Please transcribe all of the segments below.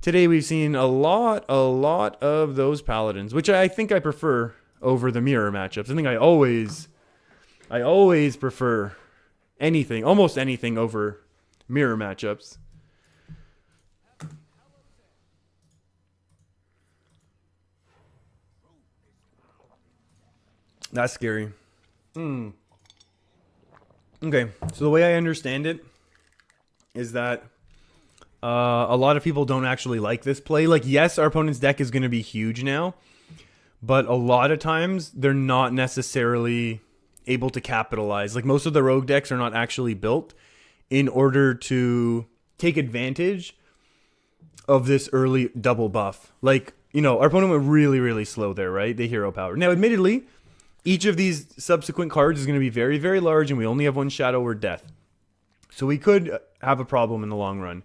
Today we've seen a lot of those paladins, which I think I prefer over the mirror matchups. I think I always prefer anything, almost anything over mirror matchups. That's scary. Okay, so the way I understand it is that a lot of people don't actually like this play. Like, yes, our opponent's deck is going to be huge now, but a lot of times they're not necessarily able to capitalize. Like, most of the rogue decks are not actually built in order to take advantage of this early double buff. Like, you know, our opponent went really slow there, right? The hero power. Now, admittedly, each of these subsequent cards is going to be very large, and we only have one shadow or death. So we could have a problem in the long run.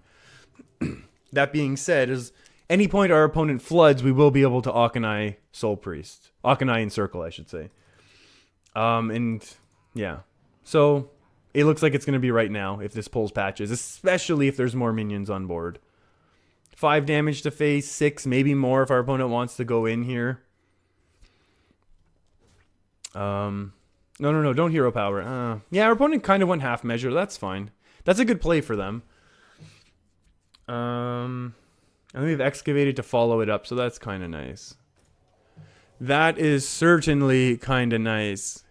That being said, as any point our opponent floods, we will be able to Auchenai Soul Priest. Auchenai Encircle, I should say. And yeah. So it looks like it's going to be right now if this pulls patches, especially if there's more minions on board. 5 damage to face, 6, maybe more if our opponent wants to go in here. No, don't hero power. Yeah, our opponent kind of went half measure. That's fine. That's a good play for them. And we've excavated to follow it up, so that's kind of nice. That is certainly kind of nice.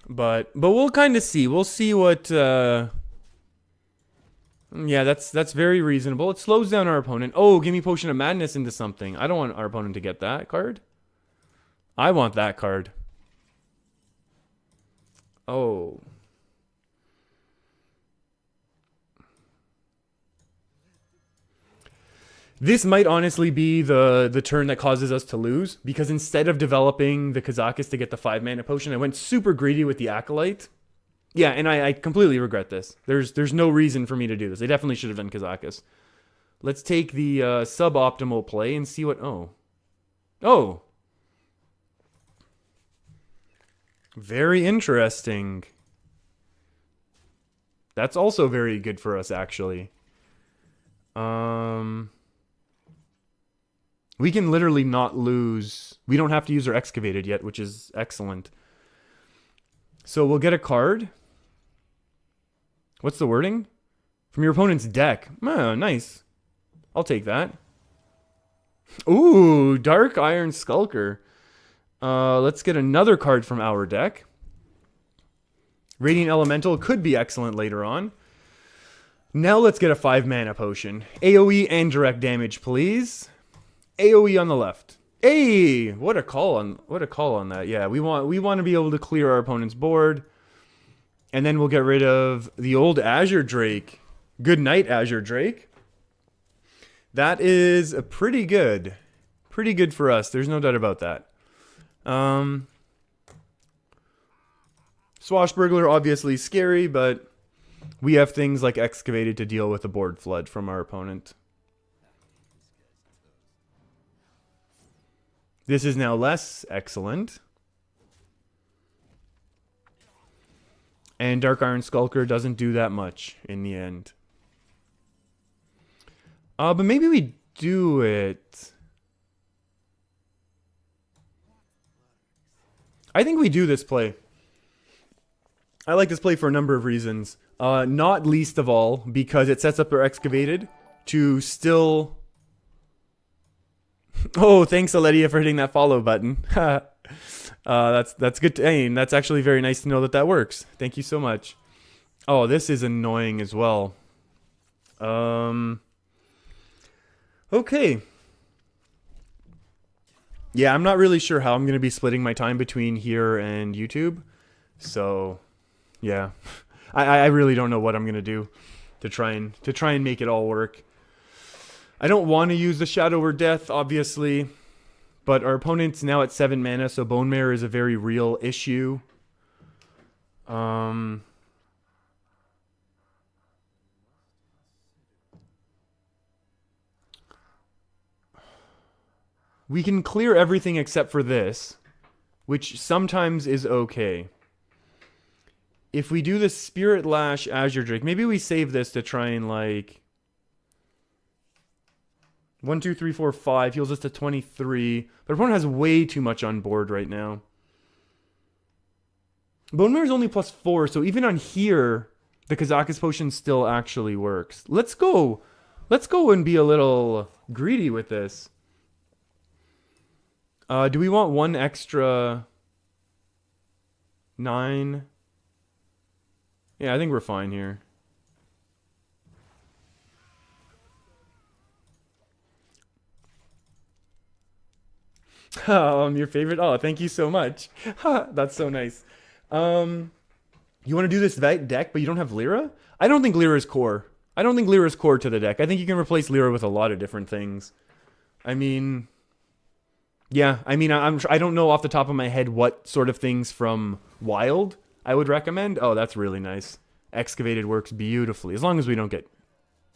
But we'll kind of see. We'll see what yeah, that's very reasonable. It slows down our opponent. Oh, give me Potion of Madness into something. I don't want our opponent to get that card. I want that card. Oh. This might honestly be the turn that causes us to lose, because instead of developing the Kazakus to get the 5-mana potion, I went super greedy with the Acolyte. Yeah, and I completely regret this. There's no reason for me to do this. I definitely should have done Kazakus. Let's take the suboptimal play and see what... Oh. Very interesting. That's also very good for us, actually. We can literally not lose. We don't have to use our Excavated yet, which is excellent. So we'll get a card. What's the wording? From your opponent's deck. Oh, nice. I'll take that. Ooh, Dark Iron Skulker. Let's get another card from our deck. Radiant Elemental could be excellent later on. Now let's get a 5-mana potion. AoE and direct damage, please. AoE on the left. Hey, what a call on that. Yeah, we want to be able to clear our opponent's board. And then we'll get rid of the old Azure Drake. Good night, Azure Drake. That is pretty good. Pretty good for us. There's no doubt about that. Swashbuckler, obviously scary, but we have things like Excavated to deal with a board flood from our opponent. This is now less excellent. And Dark Iron Skulker doesn't do that much in the end. But maybe we do it. I think we do this play. I like this play for a number of reasons. Not least of all because it sets up our Excavated to still... Oh, thanks, Aledia, for hitting that follow button. That's good. That's actually very nice to know that that works. Thank you so much. Oh, this is annoying as well. Okay. Yeah, I'm not really sure how I'm going to be splitting my time between here and YouTube. So, yeah. I really don't know what I'm going to do to try and make it all work. I don't want to use the Shadow or Death, obviously, but our opponent's now at 7 mana, so Bone Mare is a very real issue. We can clear everything except for this, which sometimes is okay. if we do the Spirit Lash Azure Drake, maybe we save this to try and like 1, 2, 3, 4, 5 heals us to 23. But opponent has way too much on board right now. Bone Mirror is only +4, so even on here, the Kazakus Potion still actually works. Let's go. Let's go and be a little greedy with this. Do we want 1 extra 9? Yeah, I think we're fine here. Your favorite? Oh, thank you so much. That's so nice. You want to do this deck, but you don't have Lyra? I don't think Lyra is core. I don't think Lyra is core to the deck. I think you can replace Lyra with a lot of different things. I mean, yeah. I mean, I don't know off the top of my head what sort of things from Wild I would recommend. Oh, that's really nice. Excavated works beautifully, as long as we don't get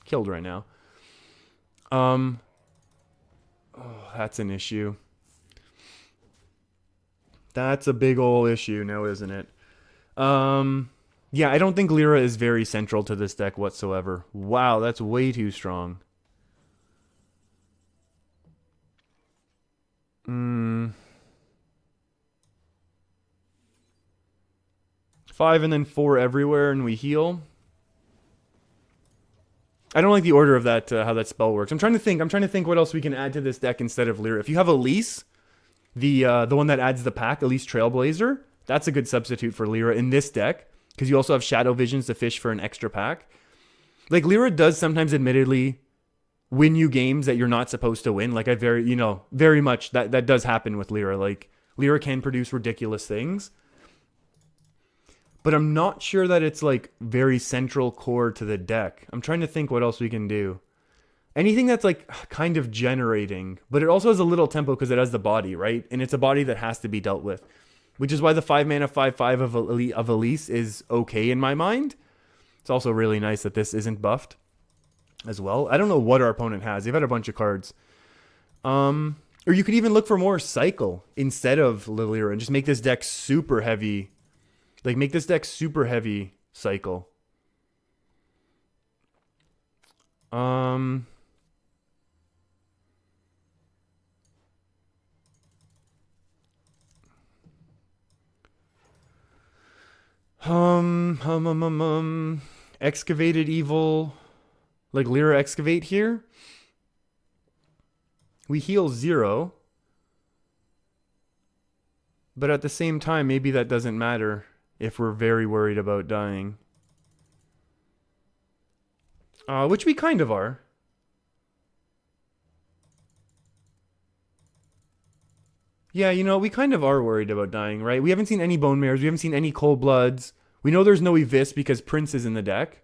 killed right now. Oh, that's an issue. That's a big ol' issue now, isn't it? Yeah, I don't think Lyra is very central to this deck whatsoever. Wow, that's way too strong. 5 and then 4 everywhere, and we heal. I don't like the order of that, how that spell works. I'm trying to think what else we can add to this deck instead of Lyra. If you have Elise, the one that adds the pack, Elise Trailblazer, that's a good substitute for Lyra in this deck, because you also have Shadow Visions to fish for an extra pack. Like, Lyra does sometimes admittedly win you games that you're not supposed to win. Like, very much that does happen with Lyra. Like, Lyra can produce ridiculous things. But I'm not sure that it's like very central core to the deck. I'm trying to think what else we can do. Anything that's like kind of generating, but it also has a little tempo because it has the body, right? And it's a body that has to be dealt with, which is why the 5-mana 5/5 of Elise is okay in my mind. It's also really nice that this isn't buffed as well. I don't know what our opponent has. They've had a bunch of cards. Or you could even look for more Cycle instead of Lyra and just make this deck super heavy. Like, make this deck super heavy Cycle. Excavated Evil. Like Lyra Excavate here. We heal 0. But at the same time, maybe that doesn't matter if we're very worried about dying. Which we kind of are. Yeah, you know, we kind of are worried about dying, right? We haven't seen any Bone Mares. We haven't seen any Cold Bloods. We know there's no Evis because Prince is in the deck.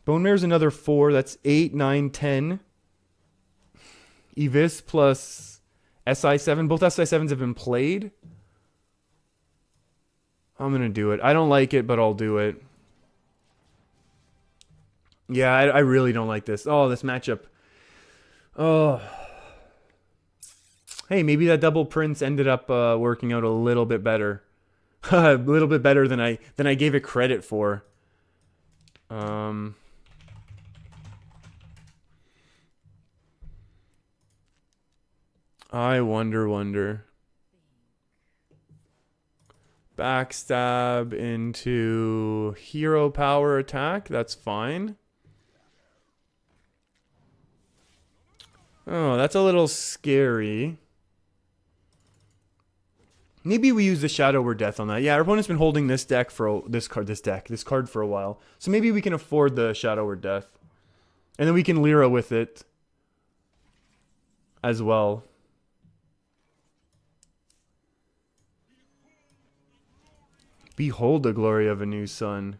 Bone Mare's another 4. That's 8, 9, 10. Evis plus SI7. Both SI7s have been played. I'm going to do it. I don't like it, but I'll do it. Yeah, I really don't like this. Oh, this matchup. Oh. Hey, maybe that double Prince ended up working out a little bit better. A little bit better than I gave it credit for. I wonder. Backstab into hero power attack. That's fine. Oh, that's a little scary. Maybe we use the Shadow or Death on that. Yeah, our opponent's been holding this deck for this card for a while. So maybe we can afford the Shadow or Death. And then we can Lyra with it as well. Behold the glory of a new sun.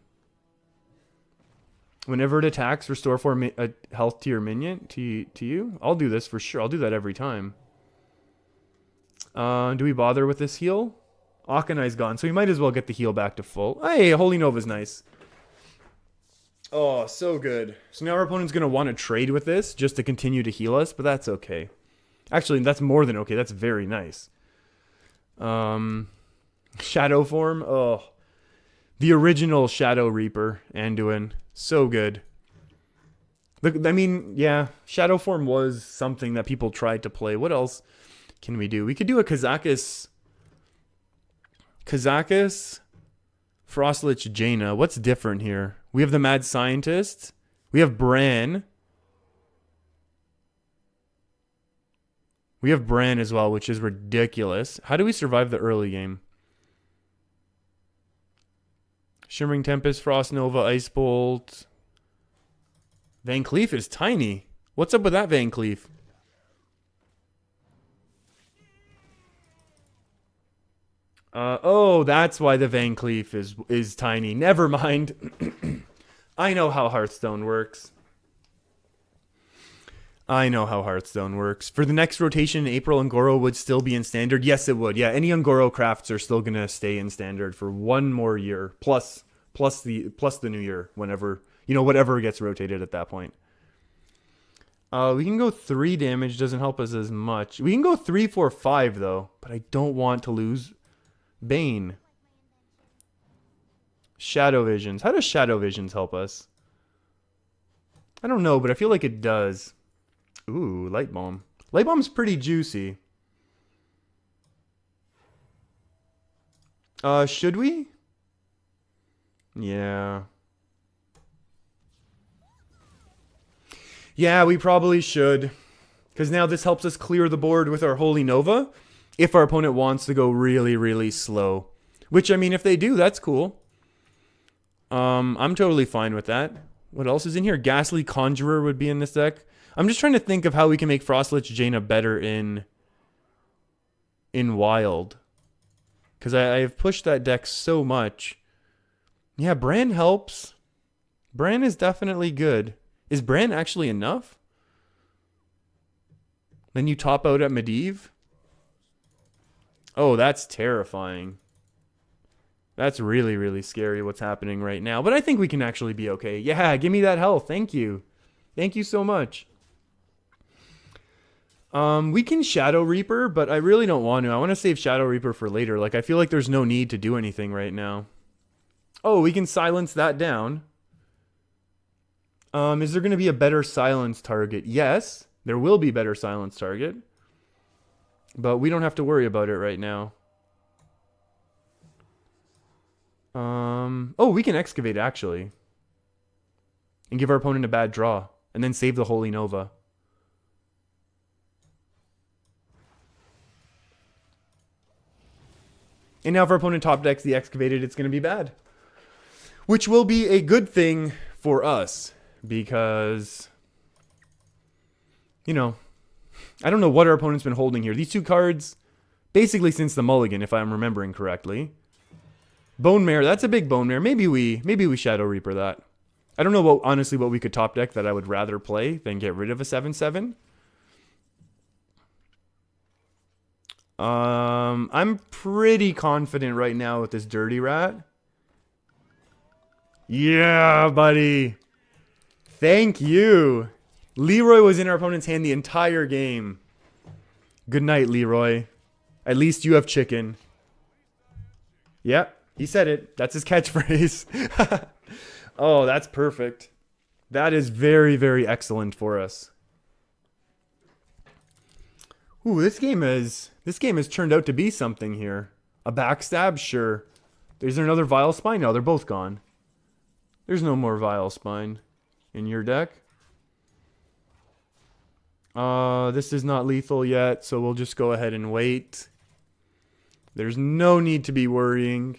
Whenever it attacks, restore 4 health to your minion, to you. I'll do this for sure. I'll do that every time. Do we bother with this heal? Akanai's gone, so we might as well get the heal back to full. Hey, Holy Nova's nice. Oh, so good. So now our opponent's going to want to trade with this just to continue to heal us, but that's okay. Actually, that's more than okay. That's very nice. Shadow form. Oh, the original Shadow Reaper, Anduin. So good. Look, I mean, yeah, Shadow form was something that people tried to play. What else can we do? We could do a Kazakus, Frostlich, Jaina. What's different here? We have the Mad Scientist. We have Bran. We have Bran as well, which is ridiculous. How do we survive the early game? Shimmering Tempest, Frost Nova, Ice Bolt. Van Cleef is tiny. What's up with that Van Cleef? Oh, that's why the Van Cleef is tiny. Never mind. I know how Hearthstone works. For the next rotation in April, Ungoro would still be in Standard. Yes, it would. Yeah, any Ungoro crafts are still going to stay in Standard for one more year. Plus the new year, whenever, whatever gets rotated at that point. We can go 3 damage. Doesn't help us as much. We can go 3, 4, 5, though. But I don't want to lose Bane. Shadow Visions. How does Shadow Visions help us? I don't know, but I feel like it does. Ooh, Light Bomb. Light Bomb's pretty juicy. Should we? Yeah. Yeah, we probably should. Because now this helps us clear the board with our Holy Nova. If our opponent wants to go really, really slow. Which, I mean, if they do, that's cool. I'm totally fine with that. What else is in here? Ghastly Conjurer would be in this deck. I'm just trying to think of how we can make Frostlich Jaina better in Wild. Because I have pushed that deck so much. Yeah, Bran helps. Bran is definitely good. Is Bran actually enough? Then you top out at Medivh? Oh, that's terrifying. That's really, really scary what's happening right now. But I think we can actually be okay. Yeah, give me that health. Thank you. Thank you so much. We can Shadow Reaper, but I really don't want to. I want to save Shadow Reaper for later. Like, I feel like there's no need to do anything right now. Oh, we can silence that down. Is there going to be a better silence target? Yes, there will be better silence target. But we don't have to worry about it right now. Oh, we can Excavate, actually. And give our opponent a bad draw. And then save the Holy Nova. And now if our opponent top decks the Excavated, it's going to be bad. Which will be a good thing for us. Because, I don't know what our opponent's been holding here. These 2 cards, basically since the mulligan, if I'm remembering correctly. Bone Mare, that's a big Bone Mare. Maybe we Shadow Reaper that. I don't know honestly what we could top deck that I would rather play than get rid of a 7/7. I'm pretty confident right now with this Dirty Rat. Yeah, buddy. Thank you. Leroy was in our opponent's hand the entire game. Good night, Leroy. At least you have chicken. Yep, he said it. That's his catchphrase. Oh, that's perfect. That is very, very excellent for us. Ooh, this game has turned out to be something here. A backstab? Sure. Is there another Vile Spine? No, they're both gone. There's no more Vile Spine in your deck. This is not lethal yet, so we'll just go ahead and wait. There's no need to be worrying.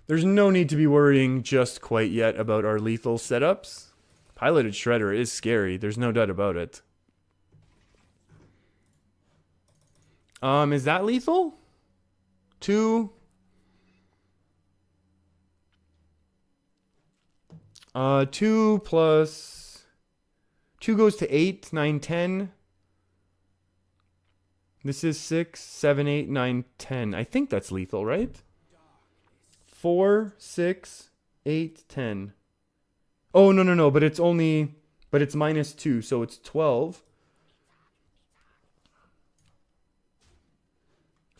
There's no need to be worrying just quite yet about our lethal setups. Piloted Shredder is scary. There's no doubt about it. Is that lethal? 2. 2 plus 2 goes to 8, 9, 10. This is 6, 7, 8, 9, 10. I think that's lethal, right? 4, 6, 8, 10. Oh, no. But it's -2, so it's 12.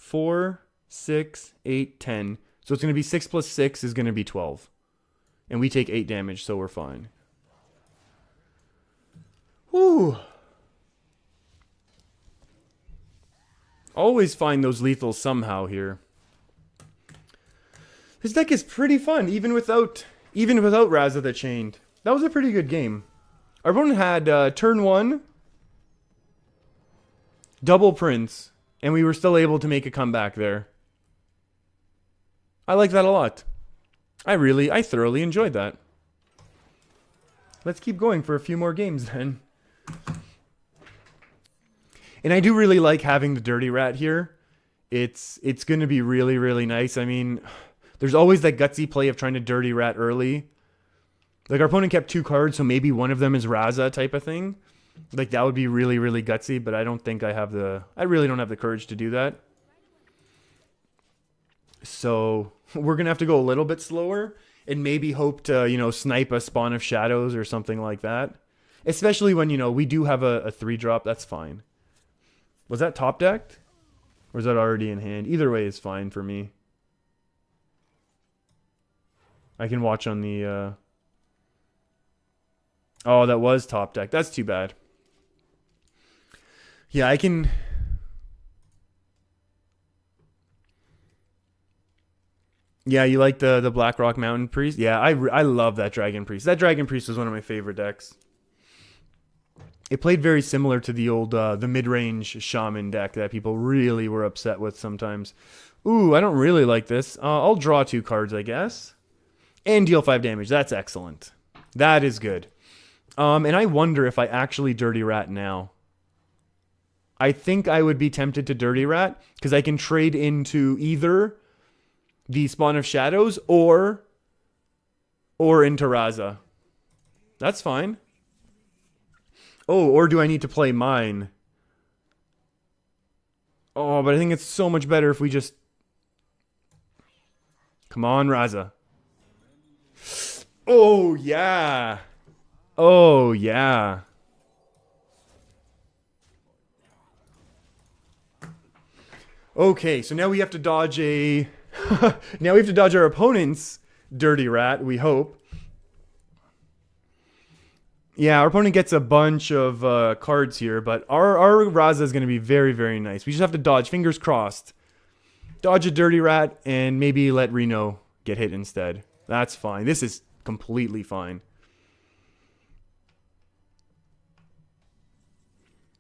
4, 6, 8, 10. So it's going to be 6 plus 6 is going to be 12. And we take 8 damage, so we're fine. Whew. Always find those lethals somehow here. This deck is pretty fun, even without Raza the Chained. That was a pretty good game. Our opponent had turn 1, double Prince, and we were still able to make a comeback there. I like that a lot. I thoroughly enjoyed that. Let's keep going for a few more games then. And I do really like having the Dirty Rat here. It's going to be really, really nice. I mean, there's always that gutsy play of trying to Dirty Rat early. Like, our opponent kept 2 cards, so maybe one of them is Raza type of thing. Like, that would be really, really gutsy, but I don't think I really don't have the courage to do that. So, we're going to have to go a little bit slower and maybe hope to, you know, snipe a Spawn of Shadows or something like that. Especially when, you know, we do have a 3-drop, that's fine. Was that top decked? Or is that already in hand? Either way is fine for me. I can watch on the... Oh, that was top deck. That's too bad. Yeah, I can... Yeah, you like the Black Rock Mountain Priest? Yeah, I love that Dragon Priest. That Dragon Priest was one of my favorite decks. It played very similar to the old the mid-range Shaman deck that people really were upset with sometimes. Ooh, I don't really like this. I'll draw 2 cards, I guess. And deal 5 damage. That's excellent. That is good. And I wonder if I actually Dirty Rat now. I think I would be tempted to Dirty Rat because I can trade into either the Spawn of Shadows or into Raza. That's fine. Oh, or do I need to play mine? Oh, but I think it's so much better if we just... Come on, Raza. Oh, yeah. Oh, yeah. Okay, so now we have to dodge a... now we have to dodge our opponent's Dirty Rat, we hope. Yeah, our opponent gets a bunch of cards here, but our Raza is going to be very, very nice. We just have to dodge, fingers crossed. Dodge a Dirty Rat and maybe let Reno get hit instead. That's fine. This is completely fine.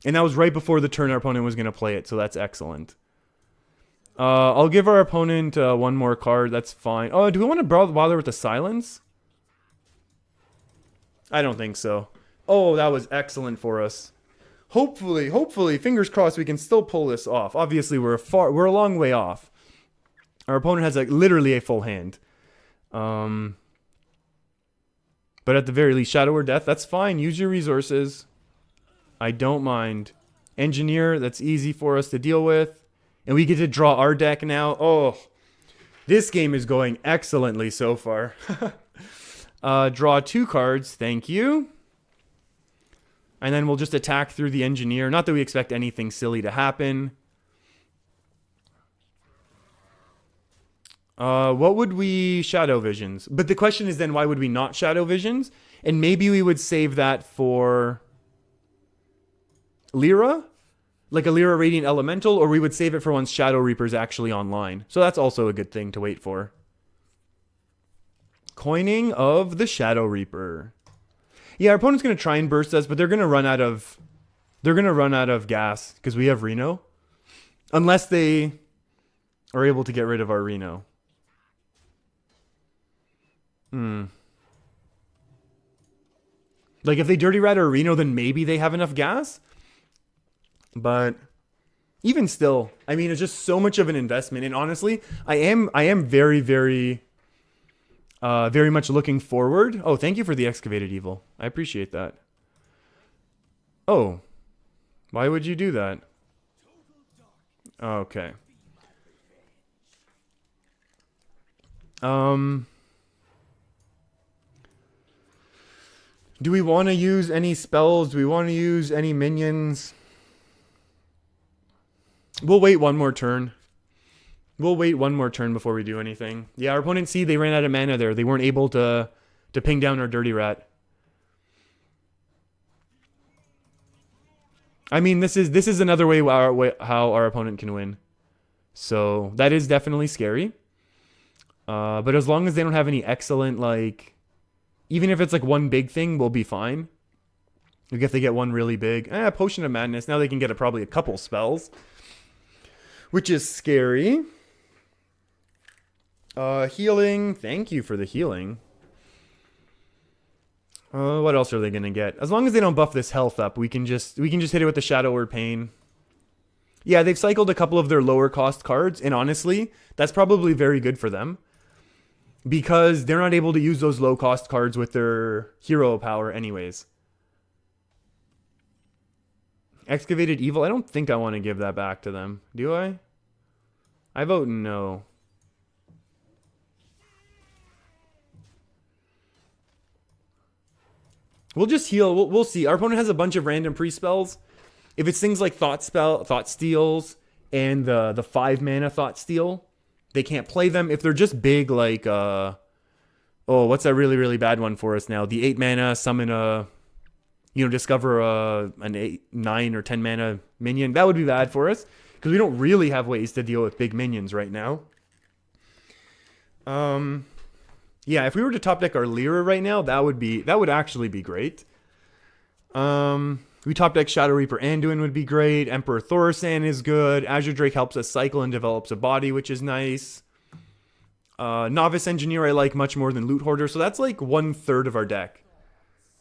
And that was right before the turn our opponent was going to play it, so that's excellent. I'll give our opponent one more card. That's fine. Oh, do we want to bother with the silence? I don't think so. Oh, that was excellent for us. Hopefully, fingers crossed, we can still pull this off. Obviously, we're a long way off. Our opponent has literally a full hand. But at the very least, Shadow or Death, that's fine. Use your resources. I don't mind. Engineer, that's easy for us to deal with. And we get to draw our deck now. Oh, this game is going excellently so far. Draw 2 cards, thank you. And then we'll just attack through the Engineer. Not that we expect anything silly to happen. What would we Shadow Visions? But the question is then, why would we not Shadow Visions? And maybe we would save that for Lyra? Like a Lyra Radiant Elemental, or we would save it for once Shadow Reaper's actually online. So that's also a good thing to wait for. Coining of the Shadow Reaper. Yeah, our opponent's going to try and burst us, but they're going to run out of gas because we have Reno. Unless they are able to get rid of our Reno. Like if they Dirty Rat or Reno, then maybe they have enough gas. But even still, I mean, it's just so much of an investment. And honestly, I am very, very, very much looking forward. Oh, thank you for the Excavated Evil. I appreciate that. Oh, why would you do that? Okay. Do we want to use any spells? Do we want to use any minions? We'll wait one more turn. We'll wait one more turn before we do anything. Yeah, our opponent, see, they ran out of mana there. They weren't able to ping down our Dirty Rat. I mean, this is another way how our opponent can win. So that is definitely scary. But as long as they don't have any excellent, like, even if it's like one big thing, we'll be fine. Like if they get one really big, Potion of Madness. Now they can get probably a couple spells, which is scary. Healing. Thank you for the healing. What else are they gonna get? As long as they don't buff this health up, we can just hit it with the Shadow or Pain. Yeah, they've cycled a couple of their lower cost cards, and honestly, that's probably very good for them. Because they're not able to use those low cost cards with their hero power anyways. Excavated Evil, I don't think I want to give that back to them. Do I? I vote no. We'll just heal. We'll see. Our opponent has a bunch of random pre-spells. If it's things like Thought Steals, and the 5 mana Thought Steal, they can't play them. If they're just big, like, what's that really, really bad one for us now? The 8 mana, summon a, discover an 8, 9, or 10 mana minion. That would be bad for us, because we don't really have ways to deal with big minions right now. Yeah, if we were to top deck our Lyra right now, that would actually be great. We top deck Shadow Reaper Anduin would be great. Emperor Thaurissan is good. Azure Drake helps us cycle and develops a body, which is nice. Novice Engineer I like much more than Loot Hoarder, so that's like 1/3 of our deck.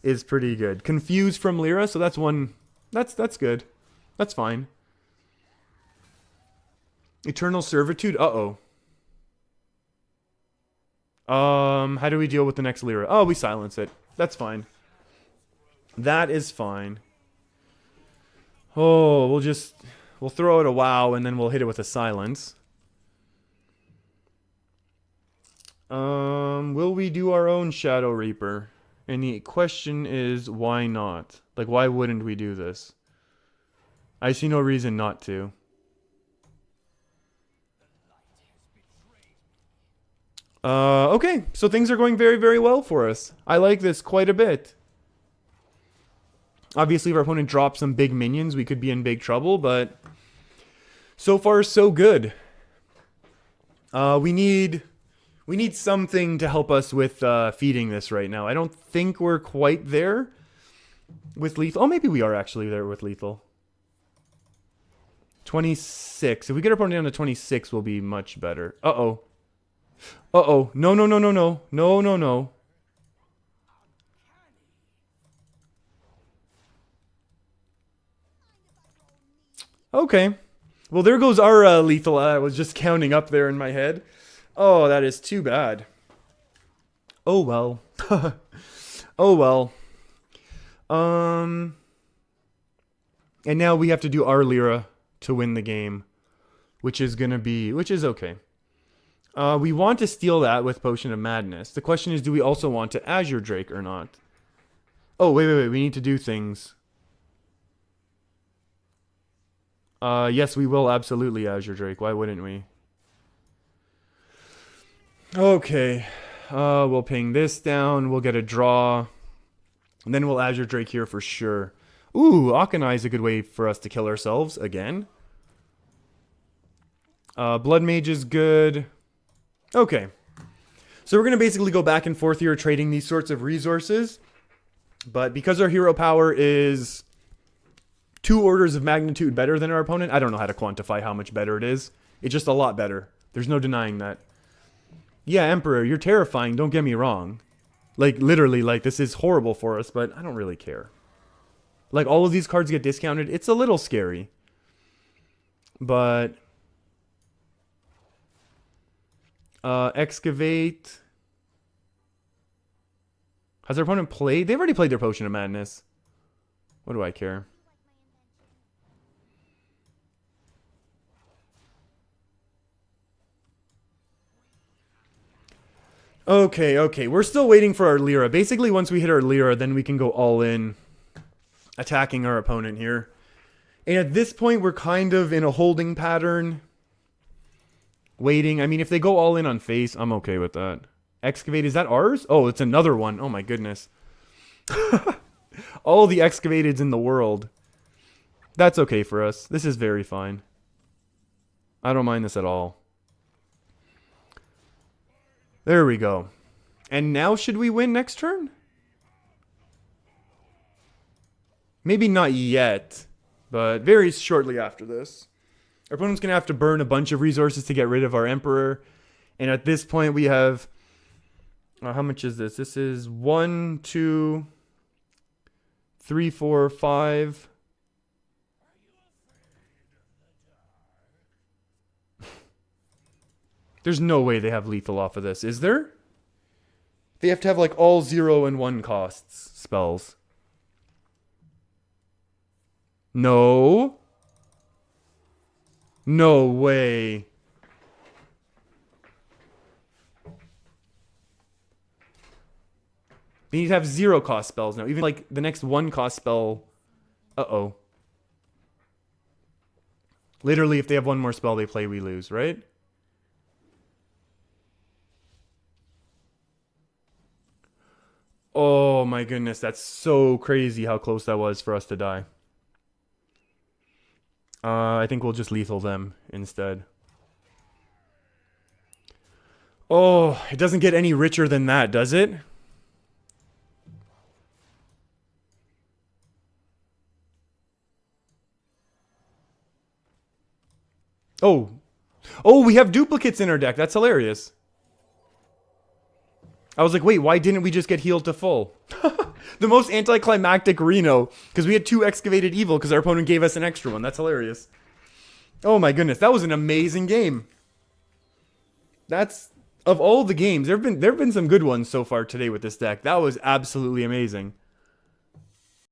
Is pretty good. Confuse from Lyra, so that's one. That's good. That's fine. Eternal Servitude. How do we deal with the next Lyra? Oh, we silence it. That's fine. That is fine. Oh, we'll throw it a wow and then we'll hit it with a silence. Will we do our own Shadow Reaper? And the question is, why not? Like, why wouldn't we do this? I see no reason not to. Okay, so things are going very, very well for us. I like this quite a bit. Obviously, if our opponent drops some big minions, we could be in big trouble, but so far, so good. We need something to help us with feeding this right now. I don't think we're quite there with lethal. Oh, maybe we are actually there with lethal. 26. If we get our opponent down to 26, we'll be much better. Uh-oh. Uh-oh. No, no, no, no, no. No, no, no. Okay. Well, there goes our lethal. I was just counting up there in my head. Oh, that is too bad. Oh, well. Oh, well. And now we have to do our Lyra to win the game, which is okay. We want to steal that with Potion of Madness. The question is, do we also want to Azure Drake or not? Oh, wait. We need to do things. Yes, we will absolutely Azure Drake. Why wouldn't we? Okay. We'll ping this down. We'll get a draw. And then we'll Azure Drake here for sure. Ooh, Akanai is a good way for us to kill ourselves again. Blood Mage is good. Okay. So we're going to basically go back and forth here trading these sorts of resources. But because our hero power is 2 orders of magnitude better than our opponent, I don't know how to quantify how much better it is. It's just a lot better. There's no denying that. Yeah, Emperor, you're terrifying. Don't get me wrong. Like, literally, like, this is horrible for us, but I don't really care. Like, all of these cards get discounted. It's a little scary. But Excavate. Has our opponent played? They've already played their Potion of Madness. What do I care? Okay. We're still waiting for our Lyra. Basically, once we hit our Lyra, then we can go all in, attacking our opponent here. And at this point, we're kind of in a holding pattern. Waiting. I mean, if they go all in on face, I'm okay with that. Excavate, is that ours? Oh, it's another one. Oh my goodness. All the excavateds in the world. That's okay for us. This is very fine. I don't mind this at all. There we go. And now should we win next turn? Maybe not yet, but very shortly after this. Our opponent's going to have to burn a bunch of resources to get rid of our Emperor. And at this point we have... how much is this? This is 1, 2, 3, 4, 5... There's no way they have lethal off of this, is there? They have to have like all 0 and 1 costs spells. No. No way. They need to have 0 cost spells now. Even like the next 1 cost spell. Uh-oh. Literally, if they have 1 more spell they play, we lose, right? Oh my goodness, that's so crazy how close that was for us to die. I think we'll just lethal them instead. Oh, it doesn't get any richer than that, does it? Oh. Oh, we have duplicates in our deck. That's hilarious. I was like, wait, why didn't we just get healed to full? The most anticlimactic Reno. Because we had 2 excavated evil because our opponent gave us an extra one. That's hilarious. Oh my goodness, that was an amazing game. That's... Of all the games, there have been some good ones so far today with this deck. That was absolutely amazing.